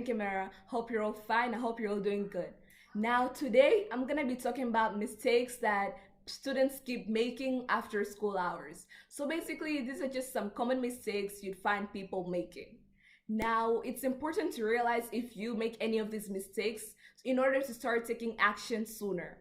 behind camera. Hope you're all fine. I hope you're all doing good. Now, today I'm gonna be talking about mistakes that students keep making after school hours. So basically, these are just some common mistakes you'd find people making. Now, it's important to realize if you make any of these mistakes in order to start taking action sooner.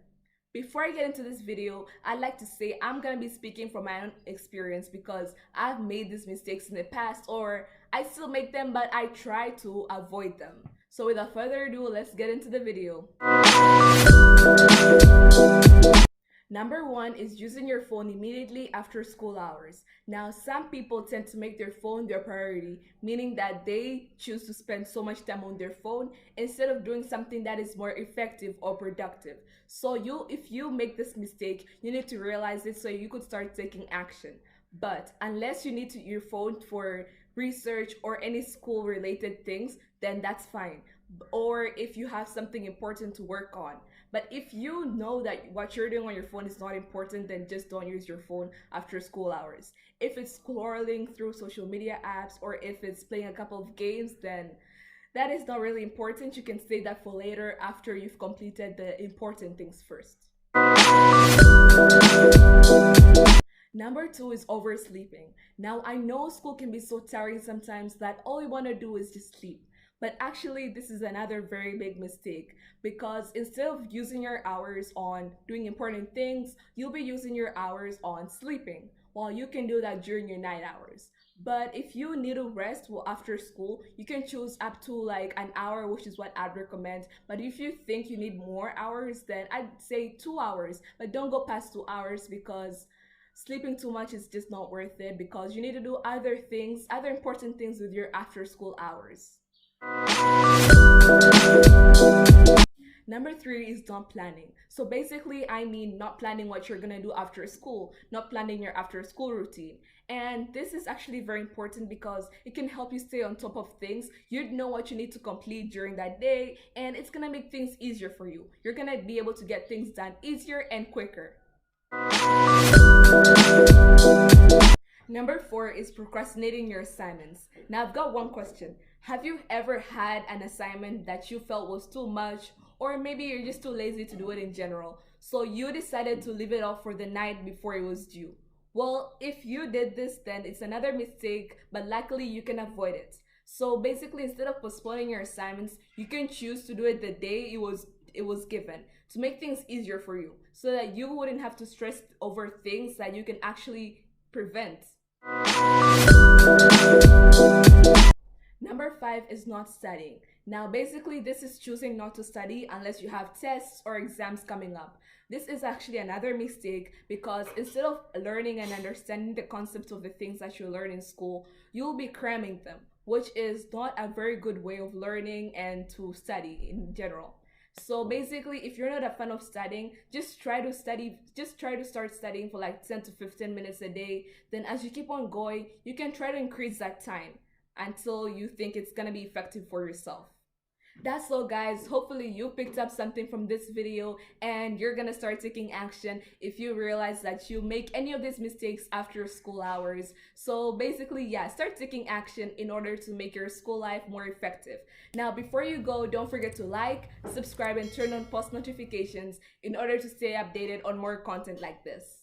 Before I get into this video, I'd like to say I'm gonna be speaking from my own experience because I've made these mistakes in the past, or I still make them, but I try to avoid them. So without further ado, let's get into the video. Number one is using your phone immediately after school hours. Now, some people tend to make their phone their priority, meaning that they choose to spend so much time on their phone instead of doing something that is more effective or productive. So if you make this mistake, you need to realize it so you could start taking action. But unless you need your phone for research or any school related things, then that's fine. Or if you have something important to work on. But if you know that what you're doing on your phone is not important, then just don't use your phone after school hours. If it's scrolling through social media apps or if it's playing a couple of games, then that is not really important. You can save that for later after you've completed the important things first. Number two is oversleeping. Now, I know school can be so tiring sometimes that all you want to do is just sleep. But actually, this is another very big mistake because instead of using your hours on doing important things, you'll be using your hours on sleeping. While you can do that during your night hours. But if you need to rest after school, you can choose up to like an hour, which is what I'd recommend. But if you think you need more hours, then I'd say 2 hours. But don't go past 2 hours because sleeping too much is just not worth it because you need to do other things, other important things with your after school hours. Number three is not planning. So basically, I mean not planning what you're gonna do after school, not planning your after school routine. And this is actually very important because it can help you stay on top of things. You'd know what you need to complete during that day, and it's gonna make things easier for you. You're gonna be able to get things done easier and quicker. Number four is procrastinating your assignments. Now, I've got one question. Have you ever had an assignment that you felt was too much, or maybe you're just too lazy to do it in general, so you decided to leave it off for the night before it was due? Well, if you did this, then it's another mistake, but luckily you can avoid it. So basically, instead of postponing your assignments, you can choose to do it the day it was given to make things easier for you, so that you wouldn't have to stress over things that you can actually prevent. Number five is not studying. Now, basically, this is choosing not to study unless you have tests or exams coming up. This is actually another mistake because instead of learning and understanding the concepts of the things that you learn in school, you'll be cramming them, which is not a very good way of learning and to study in general. So basically, if you're not a fan of studying, just try to start studying for like 10 to 15 minutes a day. Then as you keep on going, you can try to increase that time until you think it's gonna be effective for yourself. That's all, guys. Hopefully you picked up something from this video and you're gonna start taking action if you realize that you make any of these mistakes after school hours. So basically, yeah, start taking action in order to make your school life more effective. Now, before you go, don't forget to like, subscribe, and turn on post notifications in order to stay updated on more content like this.